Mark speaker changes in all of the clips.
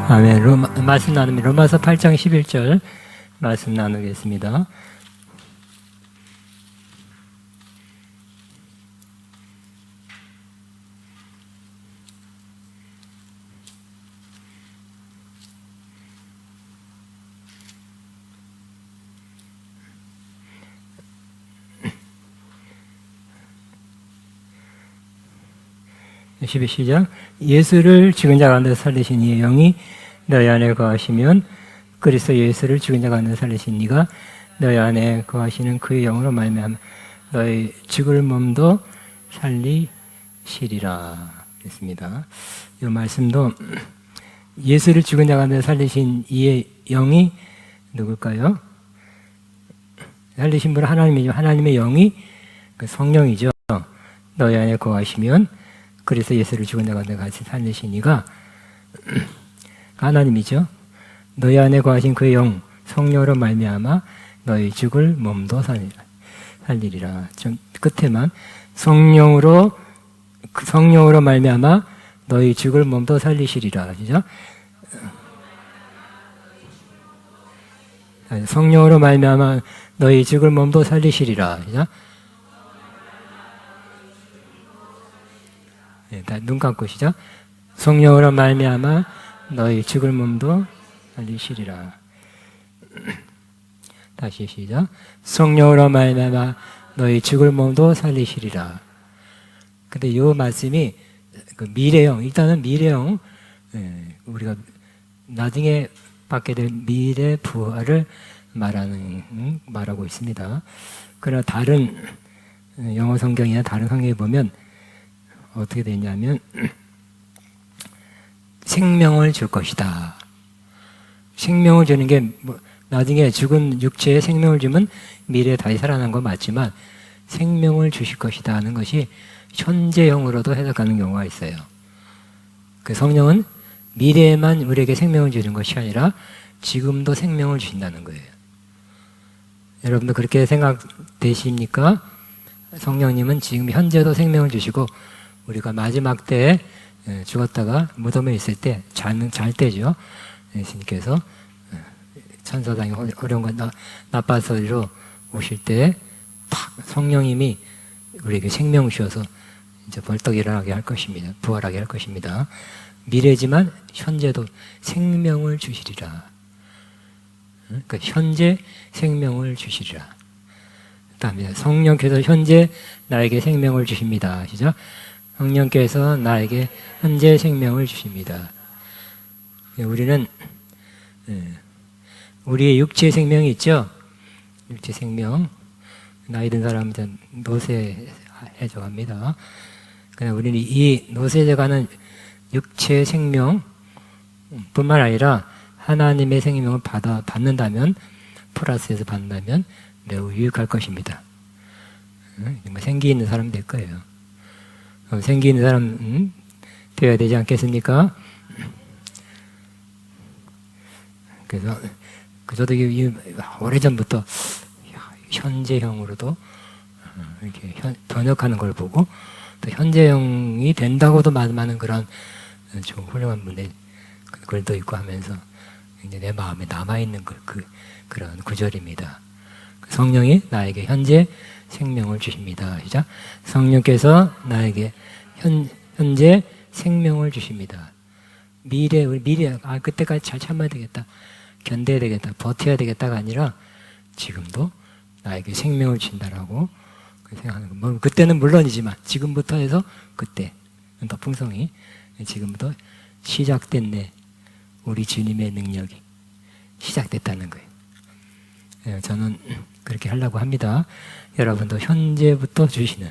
Speaker 1: 아멘. 말씀 나눕니다. 로마서 8장 11절 말씀 나누겠습니다. 시작. 예수를 죽은 자 가운데 살리신 이의 영이 너희 안에 거하시면 그리스도 예수를 죽은 자 가운데 살리신 이가 너희 안에 거하시는 그의 영으로 말미암아 너희 죽을 몸도 살리시리라 했습니다. 이 말씀도 예수를 죽은 자 가운데 살리신 이의 영이 누굴까요? 살리신 분은 하나님이죠. 하나님의 영이 그 성령이죠. 너희 안에 거하시면 그래서 예수를 죽은 자 가운데 같이 살리신 이가 하나님이죠. 너희 안에 거하신 그의 영 성령으로 말미암아 너희 죽을 몸도 살리리라. 좀 끝에만 성령으로 말미암아 너희 죽을 몸도 살리시리라. 그죠? 성령으로 말미암아 너희 죽을 몸도 살리시리라. 그죠? 눈 감고 시작. 성령으로 말미암아 너희 죽을 몸도 살리시리라. 다시 시작. 성령으로 말미암아 너희 죽을 몸도 살리시리라. 근데 이 말씀이 그 미래형, 일단은 미래형, 우리가 나중에 받게 될 미래 부활을 말하고 있습니다. 그러나 다른 영어 성경이나 다른 성경에 보면 어떻게 되냐면 생명을 줄 것이다. 생명을 주는 게 나중에 죽은 육체에 생명을 주면 미래에 다시 살아난 거 맞지만 생명을 주실 것이다 하는 것이 현재형으로도 해석하는 경우가 있어요. 그 성령은 미래에만 우리에게 생명을 주는 것이 아니라 지금도 생명을 주신다는 거예요. 여러분도 그렇게 생각되십니까? 성령님은 지금 현재도 생명을 주시고 우리가 마지막 때에 죽었다가 무덤에 있을 때 잘 때죠. 예수님께서 천사장이 어려운 나쁜 소리로 오실 때 탁 성령님이 우리에게 생명을 주셔서 이제 벌떡 일어나게 할 것입니다. 부활하게 할 것입니다. 미래지만 현재도 생명을 주시리라. 그러니까 현재 생명을 주시리라. 그다음에 성령께서 현재 나에게 생명을 주십니다. 아시죠? 성령께서 나에게 현재 생명을 주십니다. 우리는 우리의 육체 생명이 있죠. 육체 생명. 나이 든 사람한테 노쇠해져 갑니다. 그냥 우리는 이 노쇠져 가는 육체 생명 뿐만 아니라 하나님의 생명을 받는다면 플러스에서 받는다면 매우 유익할 것입니다. 생기 있는 사람 될 거예요. 생기 있는 사람 되어야 되지 않겠습니까? 그래서 저도 오래전부터 현재형으로도 이렇게 번역하는 걸 보고 또 현재형이 된다고도 말하는 그런 좀 훌륭한 분의 글도 있고 하면서 내 마음에 남아있는 그런 구절입니다. 성령이 나에게 현재 생명을 주십니다. 시작. 성령께서 나에게 현재 생명을 주십니다. 미래, 그때까지 잘 참아야 되겠다. 견뎌야 되겠다. 버텨야 되겠다가 아니라 지금도 나에게 생명을 주신다라고 생각하는 거. 그때는 물론이지만 지금부터 해서 그때 더 풍성히 지금부터 시작됐네. 우리 주님의 능력이 시작됐다는 거예요. 저는 그렇게 하려고 합니다. 여러분도 현재부터 주시는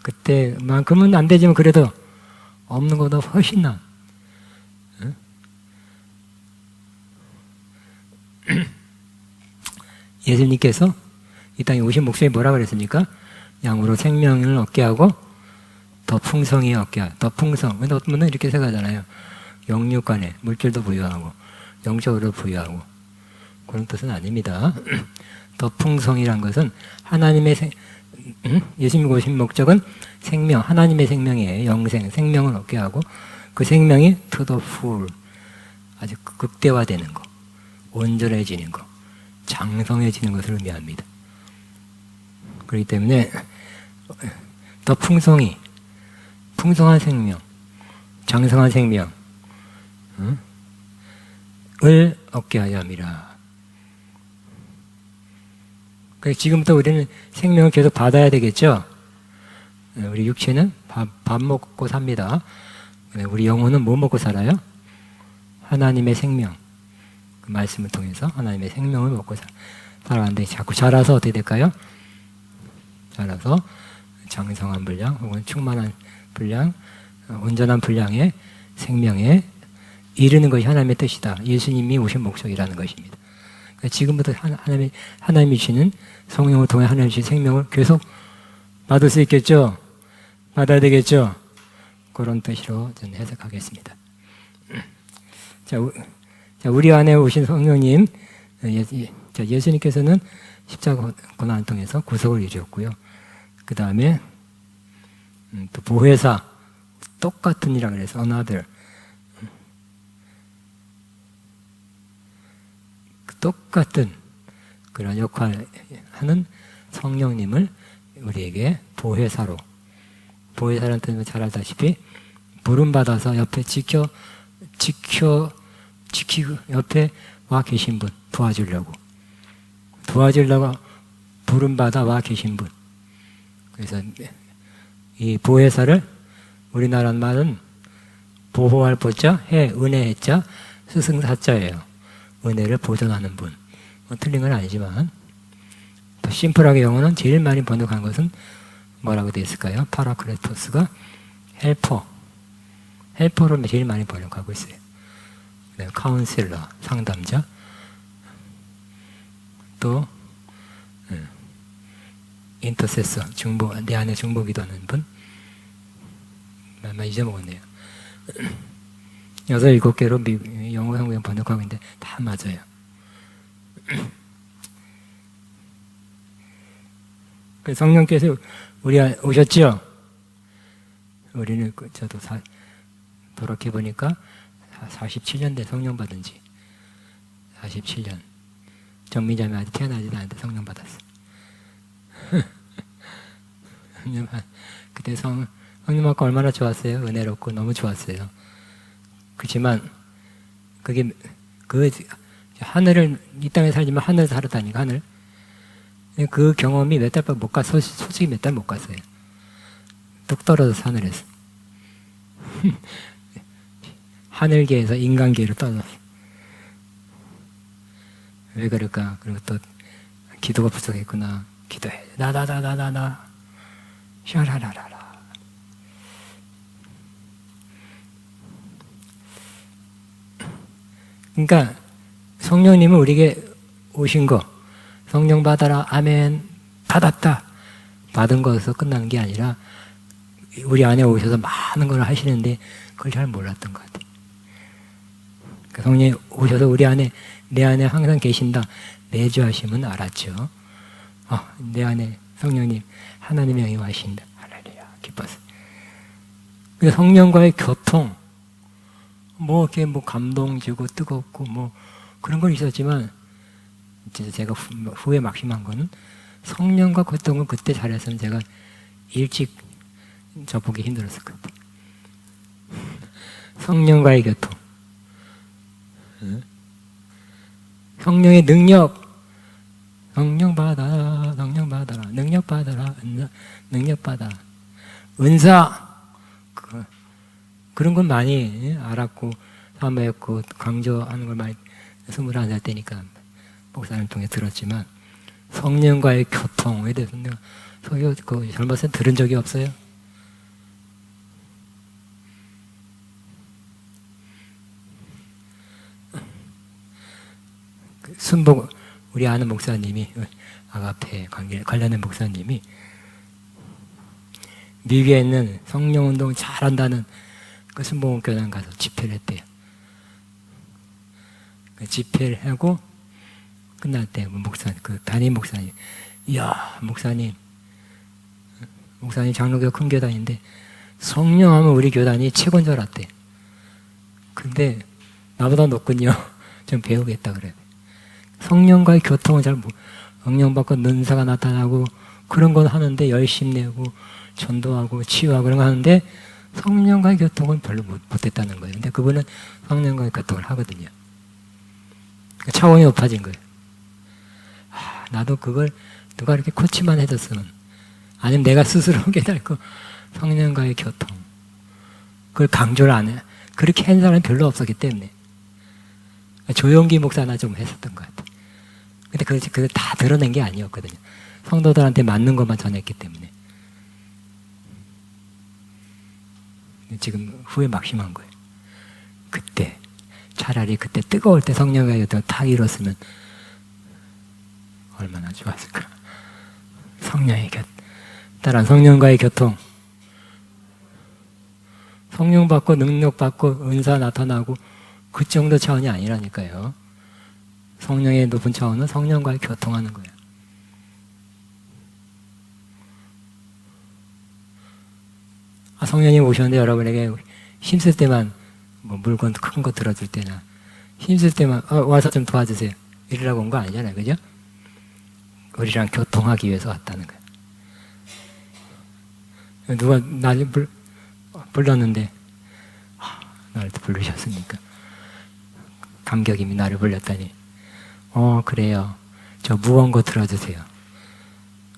Speaker 1: 그때만큼은 안 되지만 그래도 없는 것보다 훨씬 나. 예수님께서 이 땅에 오신 목적이 뭐라 그랬습니까? 양으로 생명을 얻게 하고 더 풍성히 얻게 하고 더 풍성. 근데 어떤 분은 이렇게 생각하잖아요. 영육간에 물질도 부여하고 영적으로 부여하고 그런 뜻은 아닙니다. 더 풍성이란 것은 하나님의 예수님 오신 목적은 생명, 하나님의 생명이에요. 영생, 생명을 얻게 하고 그 생명이 to the full, 아주 극대화되는 거, 온전해지는 거, 장성해지는 것을 의미합니다. 그렇기 때문에 더 풍성한 생명, 장성한 생명을 얻게 하려 함이라. 그래서 지금부터 우리는 생명을 계속 받아야 되겠죠? 우리 육체는 밥 먹고 삽니다. 우리 영혼은 뭐 먹고 살아요? 하나님의 생명. 그 말씀을 통해서 하나님의 생명을 먹고 살아가는데 자꾸 자라서 어떻게 될까요? 자라서 장성한 분량 혹은 충만한 분량, 온전한 분량의 생명에 이르는 것이 하나님의 뜻이다. 예수님이 오신 목적이라는 것입니다. 그러니까 지금부터 하나님이 주시는 성령을 통해 하나님이 주신 생명을 계속 받을 수 있겠죠? 받아야 되겠죠? 그런 뜻으로 저는 해석하겠습니다. 자, 우리 안에 오신 성령님, 예수님께서는 십자가 고난을 통해서 구속을 이루었고요. 그 다음에 또 보혜사, 똑같은 이라 그래서 another, 똑같은 그런 역할을 하는 성령님을 우리에게 보혜사라는 뜻은 잘 알다시피 부름받아서 옆에 지키고 옆에 와 계신 분, 도와주려고 부름받아 와 계신 분. 그래서 이 보혜사를 우리나라 말은 보호할 보자, 은혜자, 스승사자예요. 은혜를 보존하는 분. 틀린 건 아니지만 더 심플하게 영어는 제일 많이 번역한 것은 뭐라고 되어 있을까요? 파라크레토스가 헬퍼로 제일 많이 번역하고 있어요. 카운셀러, 상담자, 또 인터세서, 내 안에 중보기도하는 분. 많이 잊어먹었네요. 6, 7개로 영어 성경 번역하고 있는데 다 맞아요. 성령께서 우리 오셨죠? 우리는 저도 돌이켜보니까 47년 돼 성령 받은 지. 47년. 정민자매 아직 태어나지도 않는데 성령 받았어. 그때 성령 받고 얼마나 좋았어요? 은혜롭고 너무 좋았어요. 그렇지만 하늘을 이 땅에 살지만 하늘 살았다니까 하늘. 그 경험이 몇 달밖에 못 갔어. 솔직히 몇 달 못 갔어요. 뚝 떨어져서 하늘에서. 하늘계에서 인간계로 떨어졌어. 왜 그럴까? 그리고 또 기도가 부족했구나. 기도해. 나. 샤라라라라. 그러니까 성령님은 우리에게 오신 거, 성령 받아라, 아멘, 받았다. 받은 것에서 끝나는 게 아니라 우리 안에 오셔서 많은 걸 하시는데 그걸 잘 몰랐던 것 같아요. 그러니까 성령이 오셔서 우리 안에, 내 안에 항상 계신다. 내주하심은 알았죠. 내 안에 성령님, 하나님의 영이 와신다. 할렐루야, 기뻤어요. 성령과의 교통, 이렇게 감동 주고 뜨겁고 그런 건 있었지만, 진짜 제가 후에 막심한 거는 성령과 교통을 그때 잘했으면 제가 일찍 접하기 힘들었을 것 같아요. 성령과의 교통. 성령의 능력. 성령 받아라. 능력 받아라. 은사. 그런 건 많이 알았고, 사모했고, 강조하는 걸 많이 21살 때니까 목사님 통해 들었지만, 성령과의 교통에 대해서 내가 젊었을 때 들은 적이 없어요. 순복, 우리 아는 목사님이, 아가페 관련된 목사님이, 미국에 있는 성령운동 잘한다는 그 순복음교단 가서 집회를 했대요. 그 집회를 하고 끝날 때 그 담임 목사님, 이야, 목사님 장로교 큰 교단인데 성령하면 우리 교단이 최고인 줄 알았대. 근데 나보다 높군요. 좀 배우겠다 그래. 성령과의 교통은 잘 성령 받고 능사가 나타나고 그런 건 하는데 열심 내고 전도하고 치유하고 그런 거 하는데 성령과의 교통은 별로 못했다는 거예요. 근데 그분은 성령과의 교통을 하거든요. 차원이 높아진 거예요. 나도 그걸 누가 이렇게 코치만 해줬으면, 아니면 내가 스스로 깨닫고 성령과의 교통, 그걸 강조를 안 해. 그렇게 한 사람은 별로 없었기 때문에. 조용기 목사나 좀 했었던 것 같아요. 근데 그걸 다 드러낸 게 아니었거든요. 성도들한테 맞는 것만 전했기 때문에. 지금 후회 막심한 거예요. 그때, 차라리 그때 뜨거울 때 성령과의 교통을 다 이뤘으면 얼마나 좋았을까. 따라 성령과의 교통. 성령 받고 능력 받고 은사 나타나고 그 정도 차원이 아니라니까요. 성령의 높은 차원은 성령과의 교통하는 거예요. 성령님 오셨는데 여러분에게 힘쓸 때만 뭐 물건 큰 거 들어줄 때나 힘쓸 때만 와서 좀 도와주세요. 이러라고 온 거 아니잖아요. 그죠? 우리랑 교통하기 위해서 왔다는 거예요. 누가 나를 불렀는데 나를 부르셨으니까 감격이미 나를 불렀다니 그래요. 저 무거운 거 들어주세요.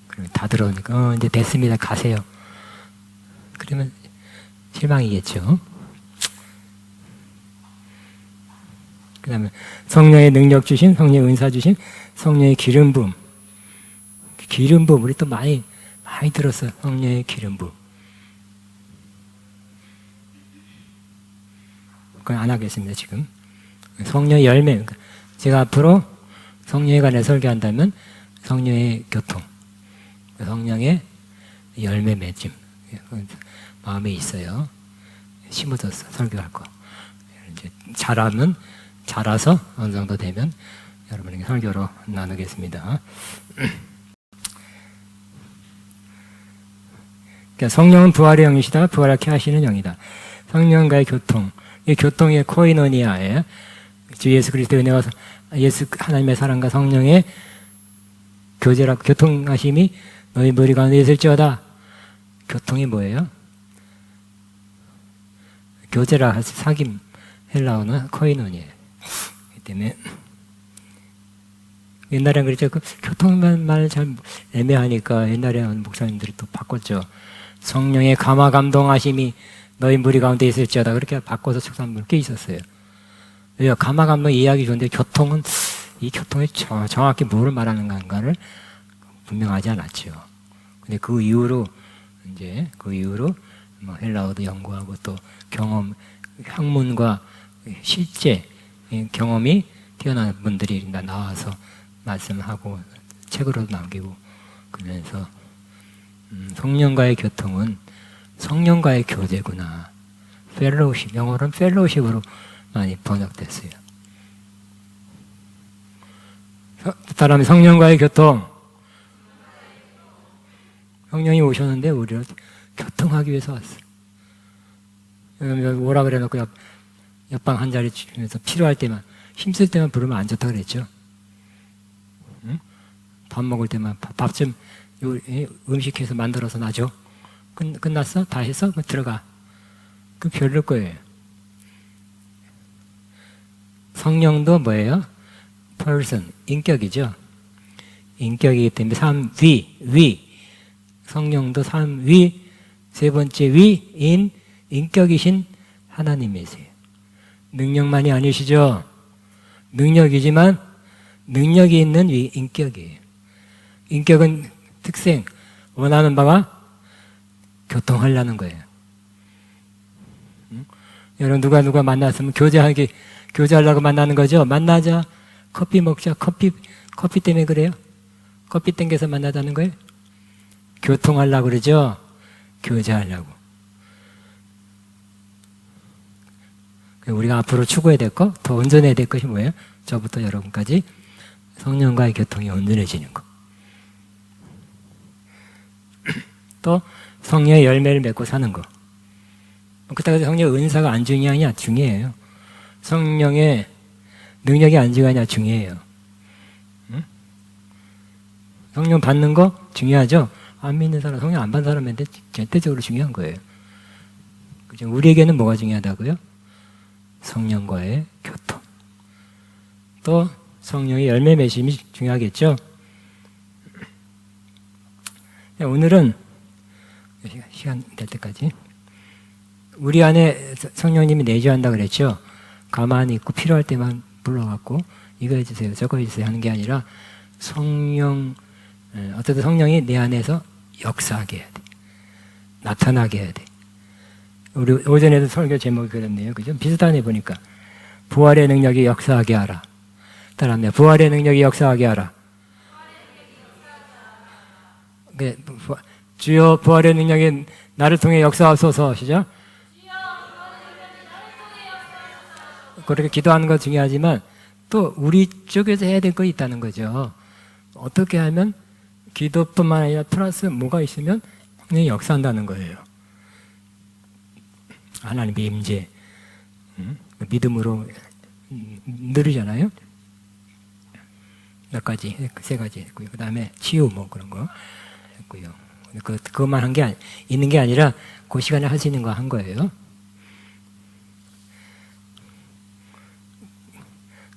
Speaker 1: 그러면 다 들어오니까 이제 됐습니다. 가세요. 그러면 실망이겠죠. 그 다음에 성령의 능력 주신, 성령의 은사 주신, 성령의 기름 부음. 우리 또 많이 들었어요. 성령의 기름 부음. 그건 안 하겠습니다, 지금. 성령의 열매. 제가 앞으로 성령에 관해 설교한다면 성령의 교통, 성령의 열매 맺음. 마음에 있어요. 심어졌어. 설교할 거. 이제 자라서 어느 정도 되면 여러분에게 설교로 나누겠습니다. 그러니까 성령은 부활의 영이시다. 부활하게 하시는 영이다. 성령과의 교통. 이 교통의 코이노니아예요. 주 예수 그리스도의 은혜와 예수 하나님의 사랑과 성령의 교통하심이 너희 머리 가운데 있을지어다. 교통이 뭐예요? 교제라 할 사귐, 헬라어는 코이노니아예요. 그렇기 때문에 옛날엔 그랬죠. 교통만 말 잘 애매하니까 옛날에 목사님들이 또 바꿨죠. 성령의 감화 감동하심이 너희 무리 가운데 있을지어다. 그렇게 바꿔서 축사물 꽤 있었어요. 왜요? 감화 감동 이해하기 좋은데 교통은 이 교통이 정확히 뭐를 말하는 건가를 분명하지 않았죠. 근데 그 이후로 뭐 헬라어도 연구하고 또 경험, 학문과 실제 경험이 뛰어난 분들이 나와서 말씀하고 책으로도 남기고 그러면서 성령과의 교통은 성령과의 교제구나. 펠로우십, 영어로는 펠로우십으로 많이 번역됐어요. 따라하면 성령과의 교통. 성령이 오셨는데 우리를 교통하기 위해서 왔어요. 오라 그래놓고 옆방 한 자리 주면서 필요할 때만, 힘쓸 때만 부르면 안 좋다 그랬죠. 응? 밥 먹을 때만 밥 좀 음식해서 만들어서 놔줘. 끝났어? 다 했어? 그럼 들어가. 그 별로 거예요. 성령도 뭐예요? person, 인격이죠. 인격이기 때문에 위. 성령도 위, 세 번째 위인 인격이신 하나님이세요. 능력만이 아니시죠. 능력이지만 능력이 있는 인격이에요. 인격은 특성, 원하는 바가 교통하려는 거예요. 여러분 누가 만났으면 교제하려고 만나는 거죠. 만나자, 커피 먹자. 커피 때문에 그래요? 커피 땡겨서 만나자는 거예요? 교통하려고 그러죠. 교제하려고. 우리가 앞으로 추구해야 될 거, 더 온전해야 될 것이 뭐예요? 저부터 여러분까지 성령과의 교통이 온전해지는 거. 또 성령의 열매를 맺고 사는 거. 그렇다고 해서 성령의 은사가 안 중요하냐? 중요해요. 성령의 능력이 안 중요하냐? 중요해요. 응? 성령 받는 거 중요하죠? 안 믿는 사람, 성령 안 받는 사람한테 절대적으로 중요한 거예요. 그죠? 우리에게는 뭐가 중요하다고요? 성령과의 교통. 또 성령의 열매 맺음이 중요하겠죠? 오늘은 시간 될 때까지 우리 안에 성령님이 내주한다 그랬죠? 가만히 있고 필요할 때만 불러갖고 이거 해주세요, 저거 해주세요 하는 게 아니라 어쨌든 성령이 내 안에서 역사하게 해야 돼. 나타나게 해야 돼. 우리 오전에도 설교 제목이 그랬네요. 그죠? 비슷하네 보니까. 부활의 능력이 역사하게 하라. 따라합니다. 부활의 능력이 역사하게 하라. 주여 부활의 능력이 나를 통해 역사하소서. 시작. 그렇게 기도하는 거 중요하지만 또 우리 쪽에서 해야 될 거 있다는 거죠. 어떻게 하면 기도뿐만 아니라 플러스 뭐가 있으면 성령이 역사한다는 거예요. 하나님의 임재, 믿음으로 누리잖아요. 몇 가지, 세 가지 했고요. 그 다음에 치유 뭐 그런 거 했고요. 그것만 한 게 있는 게 아니라 그 시간에 할 수 있는 거 한 거예요.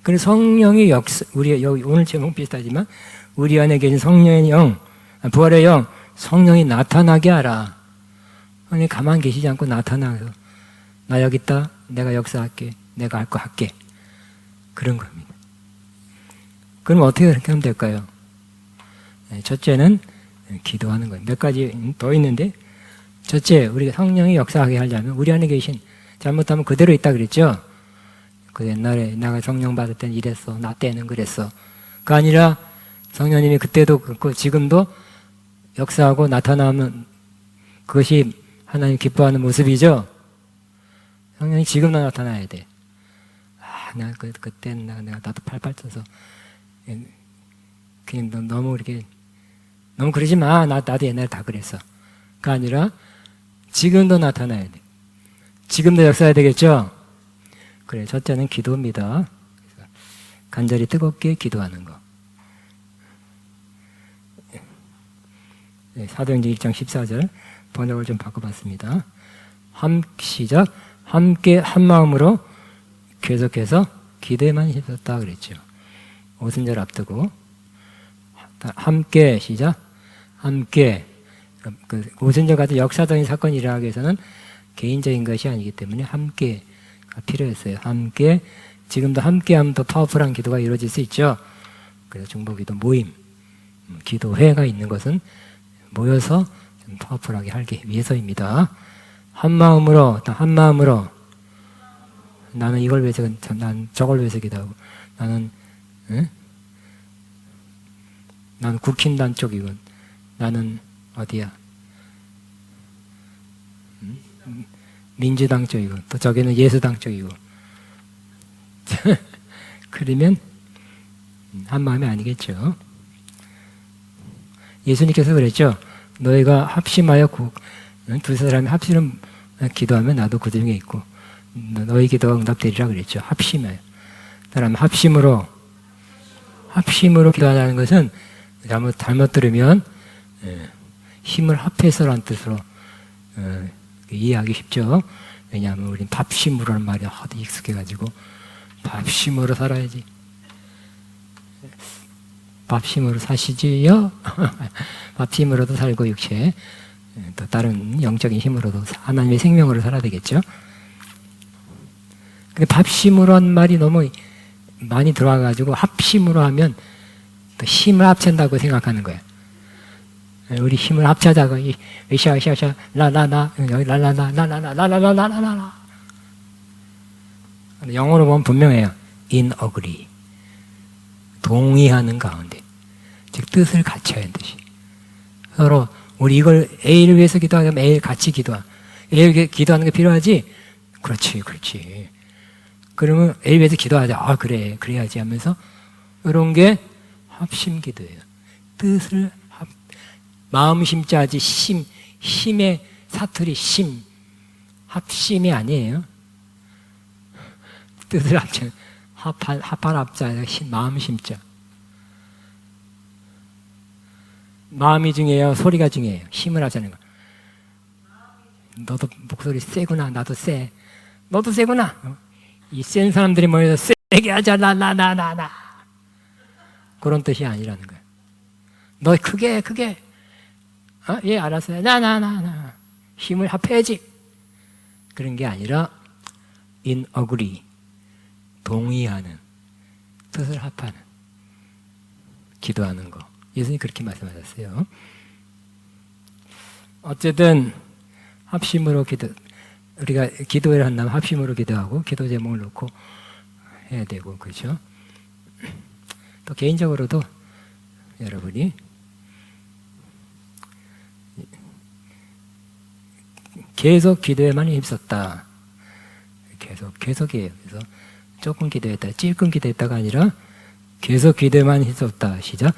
Speaker 1: 그래서 성령의 역사, 우리 여기 오늘 제목 비슷하지만 우리 안에 계신 성령의 영, 부활의 영, 성령이 나타나게 하라. 성령이 가만히 계시지 않고 나타나서 나 여기 있다, 내가 역사할게, 내가 할 거 할게. 그런 겁니다. 그럼 어떻게 그렇게 하면 될까요? 첫째는 기도하는 거예요. 몇 가지 더 있는데, 첫째, 우리가 성령이 역사하게 하려면 우리 안에 계신, 잘못하면 그대로 있다 그랬죠? 그 옛날에 내가 성령 받을 때는 이랬어, 나 때는 그랬어. 그 아니라 성령님이 그때도 그렇고 지금도 역사하고 나타나면 그것이 하나님 기뻐하는 모습이죠? 성령이 지금도 나타나야 돼. 그때는 내가 나도 팔팔 떠서 그냥 너무 이렇게 너무 그러지 마. 나도 옛날에 다 그랬어. 그 아니라 지금도 나타나야 돼. 지금도 역사해야 되겠죠? 그래, 첫째는 기도입니다. 간절히 뜨겁게 기도하는 거. 사도행전 1장 14절 번역을 좀 바꿔봤습니다. 시작. 함께 한 마음으로 계속해서 기도에만 힘썼다 그랬죠. 오순절 앞두고 함께 시작. 함께 그 오순절 같은 역사적인 사건이 일어나기 위해서는 개인적인 것이 아니기 때문에 함께가 필요했어요. 함께 지금도 함께하면 더 파워풀한 기도가 이루어질 수 있죠. 그래서 중보기도 모임, 기도회가 있는 것은 모여서 좀 파워풀하게 하기 위해서입니다. 한 마음으로 나는 이걸 위해서, 난 저걸 위해서 기도하고 나는 국힘당 쪽이군. 나는 어디야? 민주당 쪽이고 또 저기는 예수당 쪽이고 그러면 한 마음이 아니겠죠. 예수님께서 그랬죠. 너희가 합심하여 두세 사람이 합심을 기도하면 나도 그 중에 있고 너희 기도가 응답되리라 그랬죠. 합심하여. 사람 합심으로 기도하는 것은 잘못 들으면 힘을 합해서라는 뜻으로 이해하기 쉽죠. 왜냐하면 우린 밥심으로라는 말이 하도 익숙해가지고 밥심으로 살아야지. 밥심으로 사시지요? 밥심으로도 살고 육체 또 다른 영적인 힘으로도 하나님의 생명으로 살아야 되겠죠. 근데 밥심으로 한 말이 너무 많이 들어와가지고 합심으로 하면 또 힘을 합친다고 생각하는 거예요. 우리 힘을 합쳐자고 으쌰으쌰으쌰 라라라 여기 라라라라라라라라라라라 영어로 보면 분명해요. in agree 동의하는 가운데 즉 뜻을 같이 하는 뜻이 서로 우리 이걸 A를 위해서 기도하면 A를 같이 기도하 A를 위해서 기도하는 게 필요하지? 그렇지 그러면 A를 위해서 기도하자. 그래 그래야지 하면서 이런 게 합심 기도예요. 뜻을 마음 심자지 힘의 사투리 합심이 아니에요. 뜻을 합쳐 합할 합자 마음 심자. 마음이 중요해요, 소리가 중요해요? 힘을 하자는 거. 너도 목소리 세구나, 나도 세. 너도 세구나. 이 센 사람들이 모여서 세게 하자, 나. 그런 뜻이 아니라는 거예요. 너 크게. 예, 알았어요. 나. 힘을 합해야지. 그런 게 아니라 in agree, 동의하는, 뜻을 합하는, 기도하는 거. 예수님이 그렇게 말씀하셨어요. 어쨌든 합심으로 우리가 기도를 한다면 합심으로 기도하고 기도 제목을 놓고 해야 되고, 그렇죠? 또 개인적으로도 여러분이 계속 기도에만 힘썼다. 계속이에요. 그래서 조금 기도했다, 찔끔 기도했다가 아니라 계속 기도에만 힘썼다. 시작.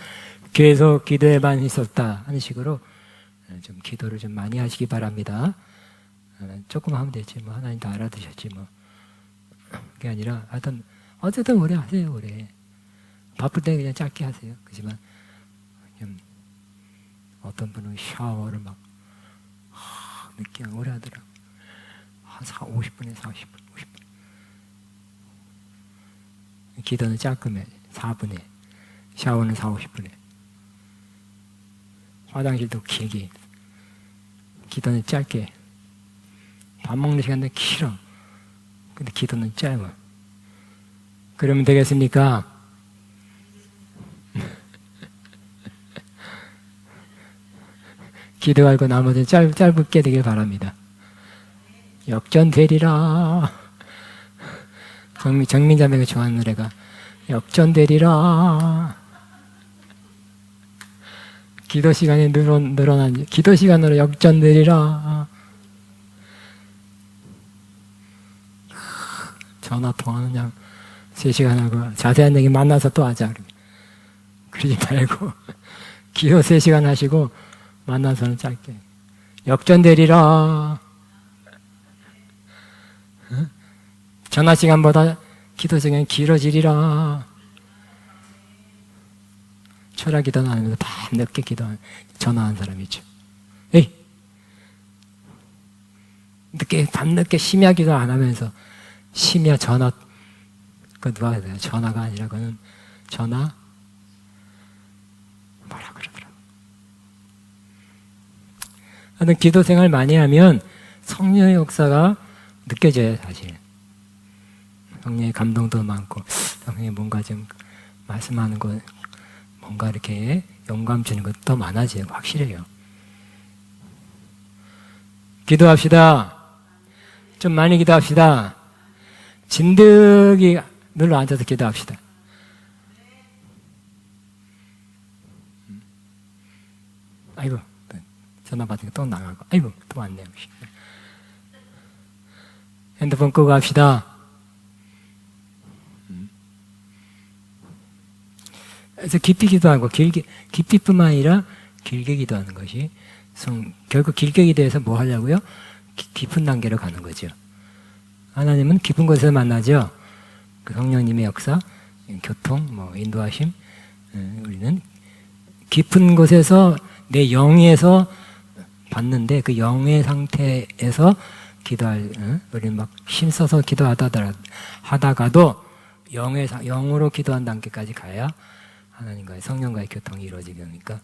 Speaker 1: 계속 기도에만 힘썼다 하는 식으로 좀 기도를 좀 많이 하시기 바랍니다. 조금 하면 되지 뭐, 하나님 다 알아두셨지 뭐. 그게 아니라 하여튼 어쨌든 오래 하세요. 오래. 바쁠 때 그냥 짧게 하세요. 그렇지만 어떤 분은 샤워를 막 늦게 오래 하더라고. 한 50분에 40분, 50분. 기도는 짧으면 4분에, 샤워는 40, 50분에. 화장실도 길게, 기도는 짧게. 밥 먹는 시간은 길어. 근데 기도는 짧아. 그러면 되겠습니까? 기도하고 나머지는 짧게 되길 바랍니다. 역전되리라. 정민자매가 좋아하는 노래가 역전되리라. 기도 시간이 늘어난 기도 시간으로 역전되리라. 전화 통화는 그냥 3시간 하고 자세한 얘기 만나서 또 하자. 그러지 말고 기도 3시간 하시고 만나서는 짧게. 역전되리라. 전화 시간보다 기도 시간이 길어지리라. 철학 기도는 안 하면서 밤늦게 전화한 사람 있죠. 에이! 밤늦게 심야 기도 안 하면서 심야 전화, 그거 누가 해야 돼요? 전화가 아니라 그거는 뭐라 그러더라고. 하여튼 기도 생활 많이 하면 성령의 역사가 느껴져요, 사실. 성령의 감동도 많고, 성령이 뭔가 좀 말씀하는 거, 뭔가 이렇게 영감 주는 것도 더 많아져요. 확실해요. 기도합시다. 좀 많이 기도합시다. 진득이 눌러 앉아서 기도합시다. 아이고, 전화 받으니까 또 나가고, 아이고, 또 왔네요. 핸드폰 끄고 합시다. 그래서 깊이 기도하고, 깊이뿐만 아니라 길게 기도하는 것이, 결국 길게 기도해서 뭐 하려고요? 깊은 단계로 가는 거죠. 하나님은 깊은 곳에서 만나죠. 그 성령님의 역사, 교통, 인도하심. 우리는 깊은 곳에서 내 영에서 받는데 그 영의 상태에서 우리는 막 힘써서 하다가도 영으로 기도한 단계까지 가야 하나님과의 성령과의 교통이 이루어지게 되니까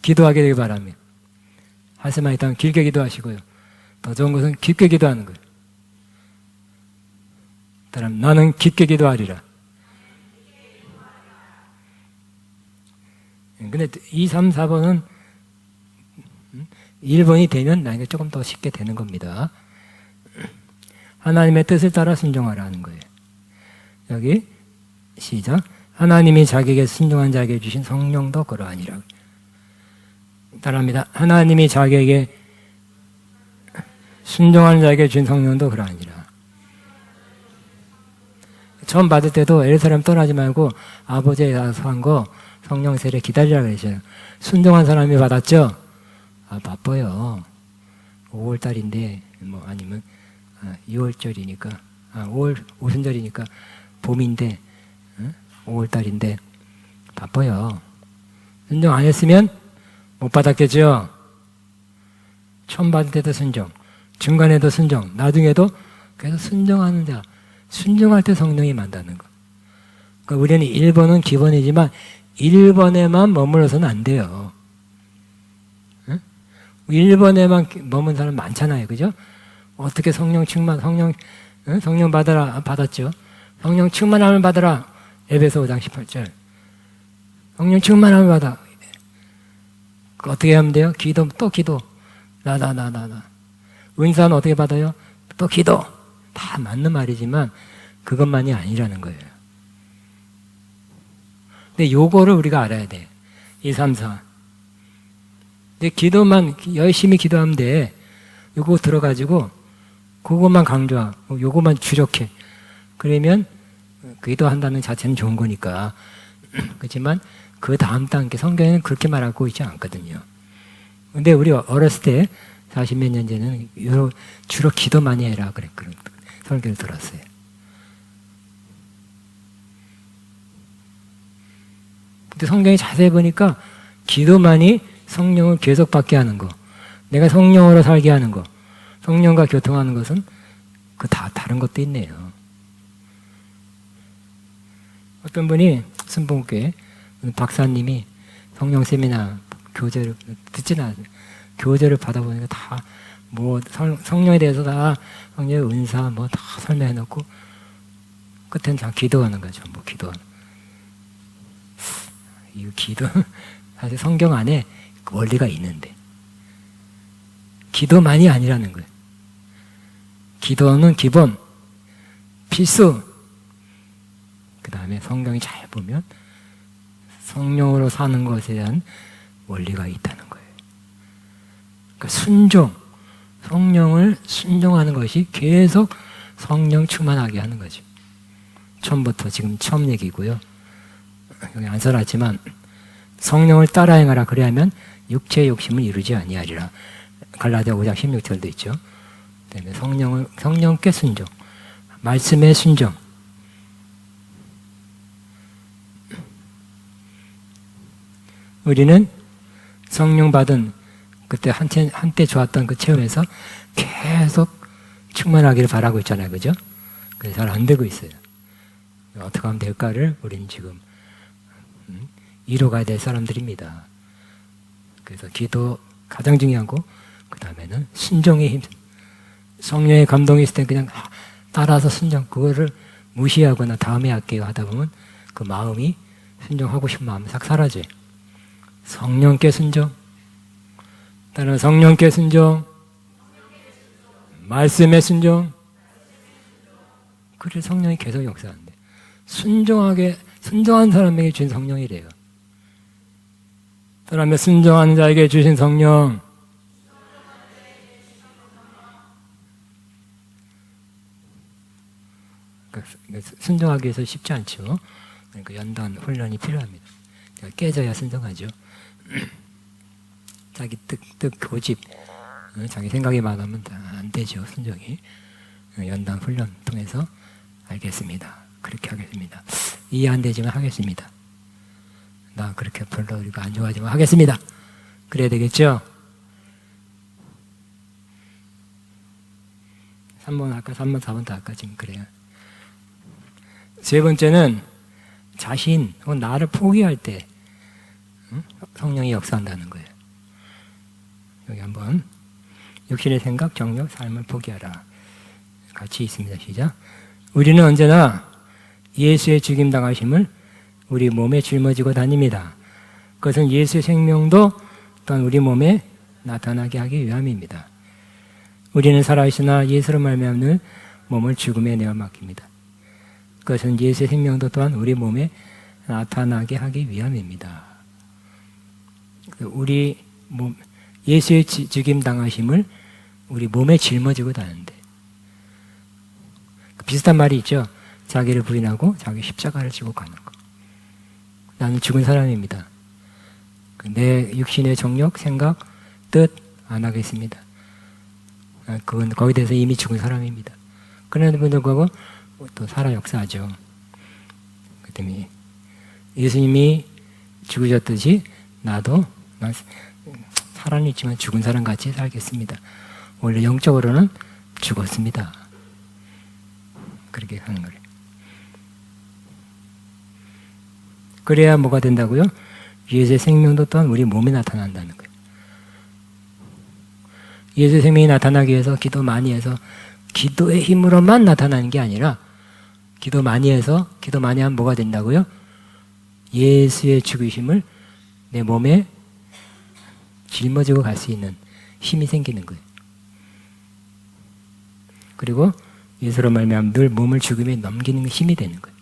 Speaker 1: 기도하게 되기 바랍니다. 할 수만 있다면 길게 기도하시고요. 더 좋은 것은 깊게 기도하는 거예요. 따라서 나는 깊게 기도하리라. 근데 2, 3, 4번은 1번이 되면 나에게 조금 더 쉽게 되는 겁니다. 하나님의 뜻을 따라 순종하라는 거예요. 여기 시작. 하나님이 자기에게 순종한 자에게 주신 성령도 그러하니라. 따라합니다. 하나님이 자기에게 순종하는 자에게 주신 성령도 그러하니라. 처음 받을 때도 예루살렘 떠나지 말고 아버지에 가서 한 거 성령 세례 기다리라 그러잖아요. 순종한 사람이 받았죠? 바빠요. 5월달인데 아니면 6월절이니까 5월 오순절이니까 봄인데 5월달인데 바빠요. 순종 안 했으면 못 받았겠죠. 처음 받을 때도 순종, 중간에도 순종, 나중에도 계속 순종하는 자, 순종할 때 성령이 만다는 거. 그러니까 우리는 1번은 기본이지만 1번에만 머물러서는 안 돼요. 1번에만 머문 사람 많잖아요. 그죠? 어떻게 성령 충만, 성령 받아라, 받았죠. 성령 충만함을 받아라. 에베소 5장 18절. 성령 충만함을 받아. 어떻게 하면 돼요? 기도, 또 기도. 나. 은사는 어떻게 받아요? 또 기도. 다 맞는 말이지만 그것만이 아니라는 거예요. 근데 요거를 우리가 알아야 돼. 2, 3, 4. 근데 기도만 열심히 기도하면 돼. 요거 들어가지고 그것만 강조하고 요것만 주력해. 그러면 기도한다는 자체는 좋은 거니까. 그렇지만 그 다음 단계 성경에는 그렇게 말하고 있지 않거든요. 근데 우리 어렸을 때 40몇 년 전에는 주로 기도 많이 해라 그래. 그런 설교를 들었어요. 근데 성경이 자세히 보니까 기도만이 성령을 계속 받게 하는 거, 내가 성령으로 살게 하는 거, 성령과 교통하는 것은 그 다 다른 것도 있네요. 어떤 분이 순복음교회 박사님이 성령 세미나 교재를 듣지는 않아요. 교재를 받아보니까 다 뭐 성령에 대해서 다 성령의 은사 뭐 다 설명해 놓고 끝엔 다 기도하는 거죠. 뭐 기도하는. 이 기도 사실 성경 안에 원리가 있는데 기도만이 아니라는 거예요. 기도는 기본, 필수. 그 다음에 성경이 잘 보면 성령으로 사는 것에 대한 원리가 있다는 거예요. 그러니까 순종, 성령을 순종하는 것이 계속 성령 충만하게 하는 거죠. 처음부터 지금 처음 얘기고요. 여기 안 써놨지만 성령을 따라 행하라 그래야면 육체의 욕심을 이루지 아니하리라. 갈라디아 5장 16절도 있죠. 그다음에 성령께 순종, 말씀의 순종. 우리는 성령 받은 그때 한때 좋았던 그 체험에서 계속 충만하기를 바라고 있잖아요. 그죠? 그래서 잘 안 되고 있어요. 어떻게 하면 될까를 우리는 지금 이뤄가야 될 사람들입니다. 그래서 기도 가장 중요하고 그 다음에는 순종의 힘. 성령의 감동이 있을 때 그냥 따라서 순종, 그거를 무시하거나 다음에 할게요 하다 보면 그 마음이 순종하고 싶은 마음이 싹 사라져요. 성령께 순종, 따라 성령께 순종, 말씀에 순종. 그래서 성령이 계속 역사한대. 순종한 사람에게 주신 성령이래요. 사람의 순종하는 자에게 주신 성령. 순종하기 위해서 쉽지 않죠. 그러니까 연단 훈련이 필요합니다. 깨져야 순종하죠. 자기 뜻 고집, 자기 생각이 많으면 안 되죠. 순종이. 연단 훈련 통해서 알겠습니다. 그렇게 하겠습니다. 이해 안 되지만 하겠습니다. 나 그렇게 별로 이거 안 좋아하지만 하겠습니다. 그래야 되겠죠? 3번 할까? 3번, 4번 다 할까? 지금 그래요. 세 번째는 자신 혹은 나를 포기할 때 성령이 역사한다는 거예요. 여기 한번 육신의 생각, 정욕, 삶을 포기하라. 같이 있습니다. 시작. 우리는 언제나 예수의 죽임당하심을 우리 몸에 짊어지고 다닙니다. 그것은 예수의 생명도 또한 우리 몸에 나타나게 하기 위함입니다. 우리는 살아있으나 예수로 말미암는 몸을 죽음에 내어 맡깁니다. 그것은 예수의 생명도 또한 우리 몸에 나타나게 하기 위함입니다. 우리 몸, 예수의 죽임당하심을 우리 몸에 짊어지고 다니는데 비슷한 말이 있죠. 자기를 부인하고 자기 십자가를 지고 가는 거. 나는 죽은 사람입니다. 내 육신의 정욕, 생각, 뜻 안 하겠습니다. 그건 거기에 대해서 이미 죽은 사람입니다. 그런데도 불구하고 또 살아 역사하죠. 그 때문에 예수님이 죽으셨듯이 나도 살아는 있지만 죽은 사람 같이 살겠습니다. 원래 영적으로는 죽었습니다. 그렇게 하는 거예요. 그래야 뭐가 된다고요? 예수의 생명도 또한 우리 몸에 나타난다는 거예요. 예수의 생명이 나타나기 위해서 기도 많이 해서 기도의 힘으로만 나타나는 게 아니라 기도 많이 하면 뭐가 된다고요? 예수의 죽으심을 내 몸에 짊어지고 갈 수 있는 힘이 생기는 거예요. 그리고 예수로 말미암아 늘 몸을 죽음에 넘기는 힘이 되는 거예요.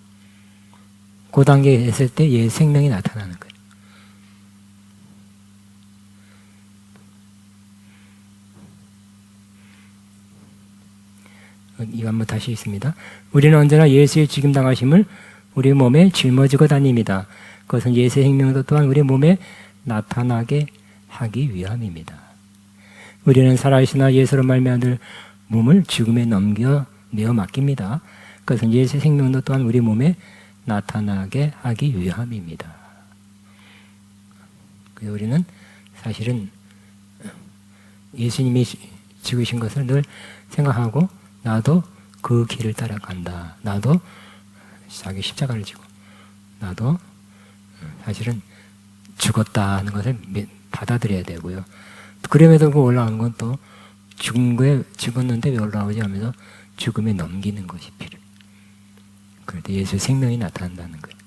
Speaker 1: 그 단계에 있을 때 예수 생명이 나타나는 거예요. 이거 한번 다시 있습니다. 우리는 언제나 예수의 죽임 당하심을 우리 몸에 짊어지고 다닙니다. 그것은 예수의 생명도 또한 우리 몸에 나타나게 하기 위함입니다. 우리는 살아계시나 예수로 말미암아 늘 몸을 죽음에 내어 맡깁니다. 그것은 예수의 생명도 또한 우리 몸에 나타나게 하기 위함입니다. 그래서 우리는 사실은 예수님이 죽으신 것을 늘 생각하고 나도 그 길을 따라간다. 나도 자기 십자가를 지고 나도 사실은 죽었다 하는 것을 받아들여야 되고요. 그럼에도 그 올라오는 건 또 죽었는데 왜 올라오지 하면서 죽음에 넘기는 것이 필요해요. 그럴 때 예수의 생명이 나타난다는 거예요.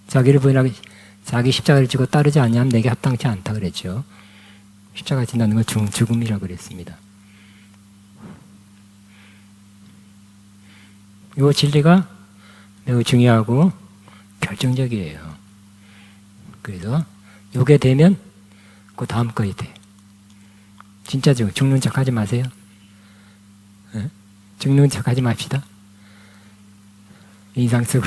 Speaker 1: 자기를 부인하기 자기 십자가를 지고 따르지 않냐면 내게 합당치 않다 그랬죠. 십자가 진다는 걸 죽음이라고 그랬습니다. 이 진리가 매우 중요하고 결정적이에요. 그래서 이게 되면 그 다음 거에 돼. 진짜 죽는 척 하지 마세요. 네? 죽는 척 하지 맙시다. 인상 쓰고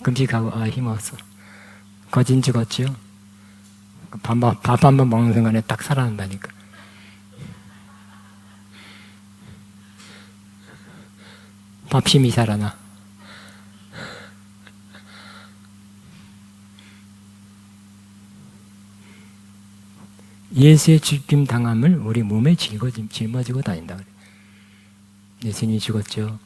Speaker 1: 금식하고 힘없어. 거진 죽었죠. 밥 한 번 먹는 순간에 딱 살아난다니까. 밥심이 살아나. 예수의 죽임 당함을 우리 몸에 짊어지고 다닌다 그래. 예수님이 죽었죠.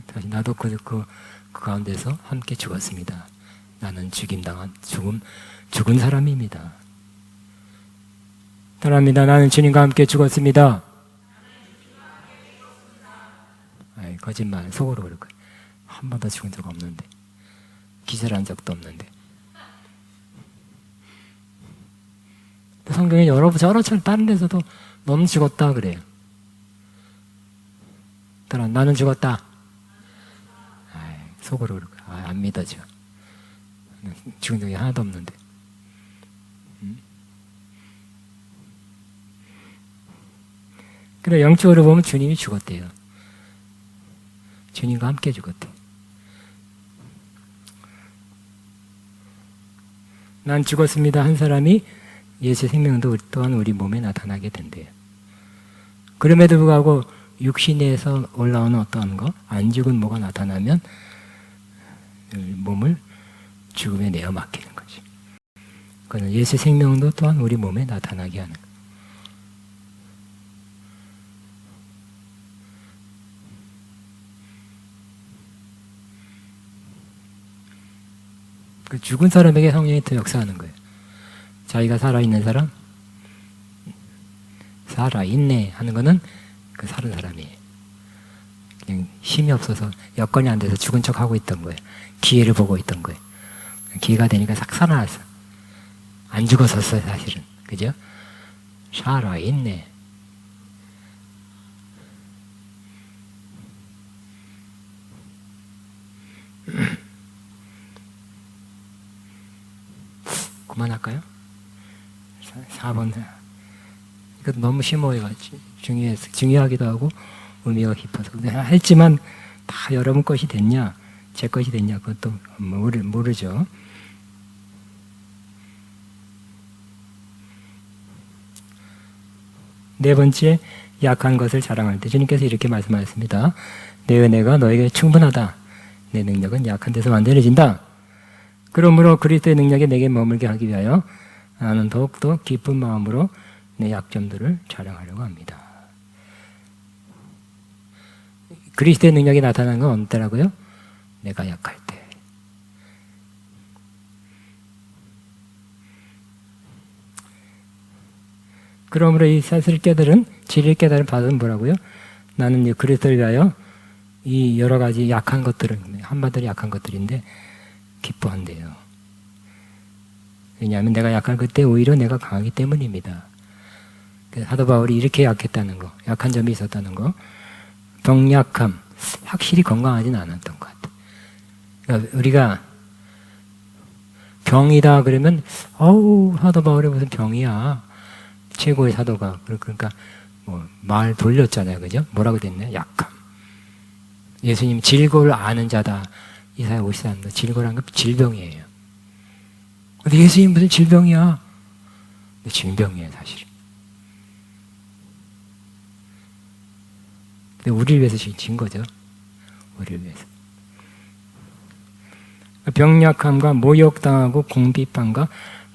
Speaker 1: 다시 나도 그 가운데서 함께 죽었습니다. 나는 죽은 사람입니다. 따라합니다. 나는 주님과 함께 죽었습니다. 아이, 거짓말, 속으로 그럴 거야. 한 번도 죽은 적 없는데, 기절한 적도 없는데. 성경에 여러처럼 다른 데서도 너는 죽었다 그래요. 따라 나는 죽었다. 아이, 속으로 그럴 거야. 안 믿어져. 죽은 적이 하나도 없는데. 그래 영적으로 보면 주님이 죽었대요. 주님과 함께 죽었대. 난 죽었습니다 한 사람이 예수의 생명도 또한 우리 몸에 나타나게 된대요. 그럼에도 불구하고 육신에서 올라오는 어떠한 거, 안 죽은 뭐가 나타나면 몸을 죽음에 내어 맡기는 거지. 그는 예수의 생명도 또한 우리 몸에 나타나게 하는 거예요. 그 죽은 사람에게 성령이 더 역사하는 거예요. 자기가 살아있는 사람, 살아있네 하는 거는 그 살은 사람이에요. 그냥 힘이 없어서 여건이 안 돼서 죽은 척 하고 있던 거예요. 기회를 보고 있던 거예요. 기회가 되니까 싹 살아났어. 안 죽었었어요, 사실은. 그죠? 살아있네. 그만할까요? 4번. 이것도 너무 심오해요. 중요하기도 하고 의미가 깊어서. 했지만 다 여러분 것이 됐냐, 제 것이 됐냐, 그것도 모르죠. 네 번째, 약한 것을 자랑할 때 주님께서 이렇게 말씀하셨습니다. 내 은혜가 너에게 충분하다. 내 능력은 약한 데서 완전해진다. 그러므로 그리스도의 능력이 내게 머물게 하기 위하여 나는 더욱더 기쁜 마음으로 내 약점들을 자랑하려고 합니다. 그리스도의 능력이 나타나는 건 언제라고요? 내가 약할 때. 그러므로 이 사실 깨달은 진리의 깨달은 받은 뭐라고요? 나는 그리스도를 위하여 이 여러 가지 약한 것들을 한마디로 약한 것들인데 기뻐한대요. 왜냐하면 내가 약할 그때 오히려 내가 강하기 때문입니다. 사도 바울이 이렇게 약했다는 거, 약한 점이 있었다는 거, 병약함, 확실히 건강하진 않았던 것 같아요. 그러니까 우리가 병이다 그러면 어우 사도 바울이 무슨 병이야. 최고의 사도가 그러니까 뭐 말 돌렸잖아요, 그죠? 뭐라고 됐나요? 약함. 예수님 질고를 아는 자다. 이사야 54년 질고란 건 질병이에요. 근데 예수님 무슨 질병이야? 근데 질병이에요, 사실. 근데 우리를 위해서 진 거죠. 우리를 위해서. 병약함과 모욕당하고 공비방과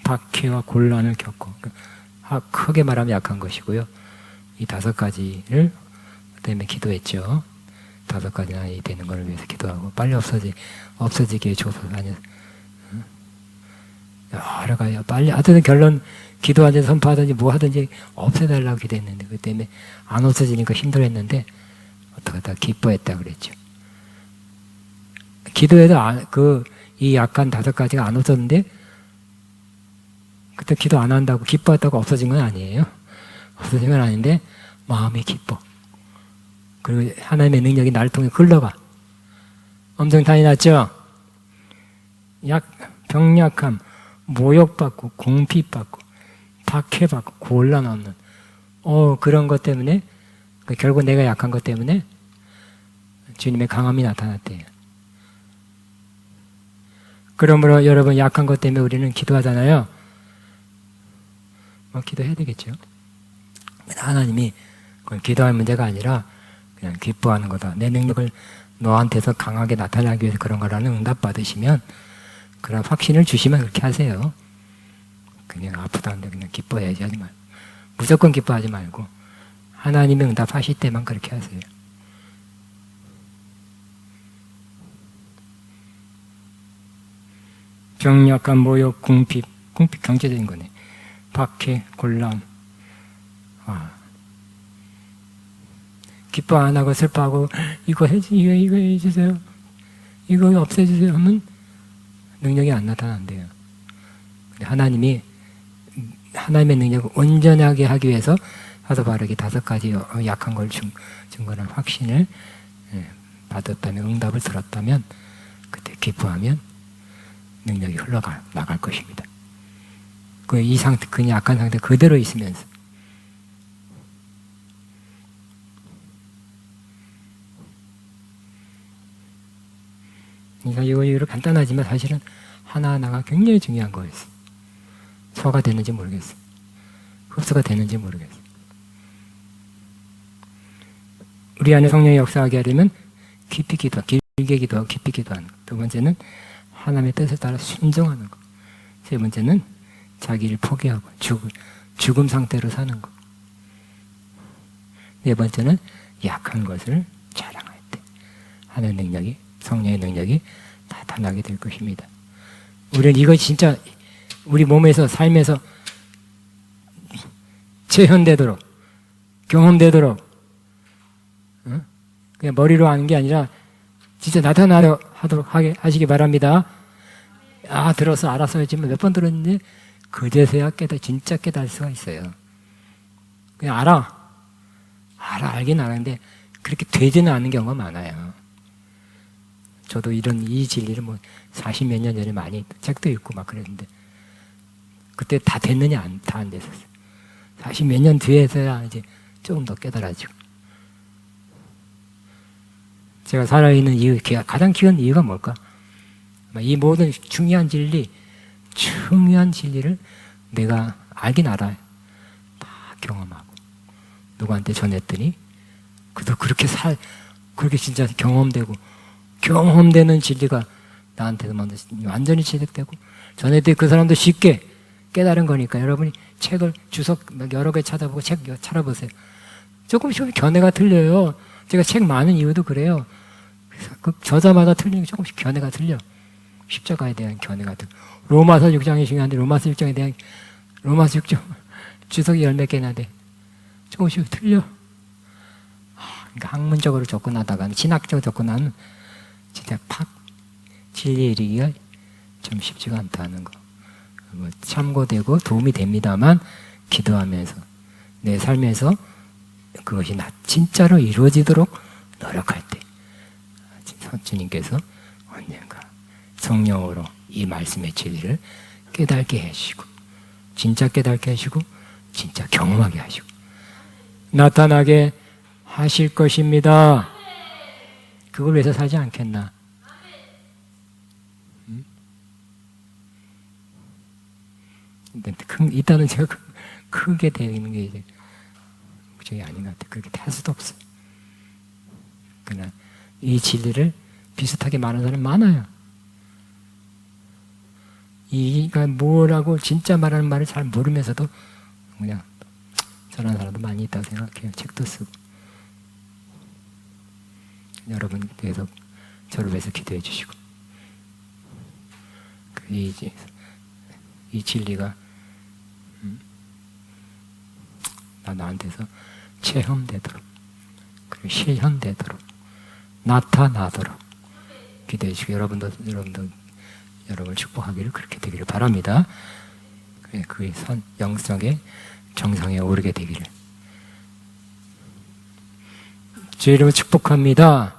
Speaker 1: 박해와 곤란을 겪고 크게 말하면 약한 것이고요. 이 5가지를 때문에 기도했죠. 5가지나 되는 것을 위해서 기도하고 빨리 없어지게 해줘서 여러 가지 빨리 하여튼 결론 기도하든지 선포하든지 뭐 하든지 없애달라고 기도했는데 그 때문에 안 없어지니까 힘들었는데 어떻게 다 기뻐했다 그랬죠. 기도해도 이 약한 5가지가 안 없었는데 그때 기도 안 한다고 기뻐했다고 없어진 건 아니에요. 없어진 건 아닌데 마음이 기뻐. 그리고 하나님의 능력이 나를 통해 흘러가. 엄청탄이 났죠? 병약함, 모욕받고 공핍받고 박해받고 곤란 없는 그런 것 때문에 결국 내가 약한 것 때문에 주님의 강함이 나타났대요. 그러므로 여러분 약한 것 때문에 우리는 기도하잖아요. 기도해야 되겠죠. 하나님이 그건 기도할 문제가 아니라 그냥 기뻐하는 거다. 내 능력을 너한테서 강하게 나타나기 위해서 그런 거라는 응답 받으시면 그런 확신을 주시면 그렇게 하세요. 그냥 아프다는데 그냥 기뻐해야지 하지 말고 무조건 기뻐하지 말고 하나님의 응답하실 때만 그렇게 하세요. 병약한 모욕, 궁핍 경제적인 거네. 박해, 곤란. 기뻐 안 하고 슬퍼하고 이거 해주세요. 이거 없애주세요 하면 능력이 안 나타난대요. 하나님이 하나님의 능력을 온전하게 하기 위해서 사도 바울에게 5가지 약한 걸 준 거란 확신을 받았다면 응답을 들었다면 그때 기뻐하면 능력이 나갈 것입니다. 이 상태, 그 약한 상태 그대로 있으면서 그러니까 이거 간단하지만 사실은 하나하나가 굉장히 중요한 거였어요. 소화가 되는지 모르겠어요. 흡수가 되는지 모르겠어요. 우리 안에 성령의 역사하게 하려면 깊이 기도하고 길게 기도하고 깊이 기도하는 것. 2번째는 하나님의 뜻에 따라 순종하는 것. 3번째는 자기를 포기하고 죽음 상태로 사는 것. 4번째는 약한 것을 자랑할 때 하나님의 능력이 성령의 능력이 나타나게 될 것입니다. 우리는 이거 진짜 우리 몸에서 삶에서 체현되도록 경험되도록 그냥 머리로 하는 게 아니라 진짜 나타나도록 하시기 바랍니다. 들어서 알아서 했지만 몇 번 들었는데 그제서야 진짜 깨달을 수가 있어요. 그냥 알긴 아는데 그렇게 되지는 않는 경우가 많아요. 저도 이 진리를 40몇 년 전에 많이 책도 읽고 막 그랬는데 그때 다 됐느냐 다 안 됐었어요. 40몇 년 뒤에서야 이제 조금 더 깨달아지고. 제가 살아있는 이유, 가장 큰 이유가 뭘까? 이 모든 중요한 진리를 내가 알긴 알아요. 다 경험하고 누구한테 전했더니 그도 그렇게 진짜 경험되는 진리가 나한테도 완전히 체득되고 전했더니 그 사람도 쉽게 깨달은 거니까 여러분이 책을 주석 여러 개 찾아보고 책 찾아보세요. 조금씩 견해가 틀려요. 제가 책 많은 이유도 그래요. 그 저자마다 틀리는 게 조금씩 견해가 틀려. 십자가에 대한 견해가 틀려. 로마서 6장이 중요한데 로마서 6장에 대한 로마서 6장 주석이 10몇 개나 돼. 조금씩 틀려. 그러니까 학문적으로 접근하다가 신학적으로 접근하는 진짜 진리에 이르기가 좀 쉽지가 않다는 거. 뭐 참고되고 도움이 됩니다만 기도하면서 내 삶에서 그것이 진짜로 이루어지도록 노력할 때 주님께서 언젠가 성령으로 이 말씀의 진리를 깨닫게 하시고 진짜 깨닫게 하시고 진짜 경험하게 하시고 나타나게 하실 것입니다. 그걸 위해서 살지 않겠나? 일단은 제가 크게 되는 게 이제 목적이 아닌 것 같아요. 그렇게 할 수도 없어요. 그러나 이 진리를 비슷하게 말하는 사람 많아요. 이가 뭐라고 진짜 말하는 말을 잘 모르면서도 그냥 저런 사람도 많이 있다고 생각해요. 책도 쓰고. 여러분 계속 저를 위해서 기도해 주시고 이 진리가 나한테서 체험되도록 그리고 실현되도록 나타나도록 기도해 주시고 여러분도 여러분을 축복하기를 그렇게 되기를 바랍니다. 그 영성의 정상에 오르게 되기를 주의 이름으로 축복합니다.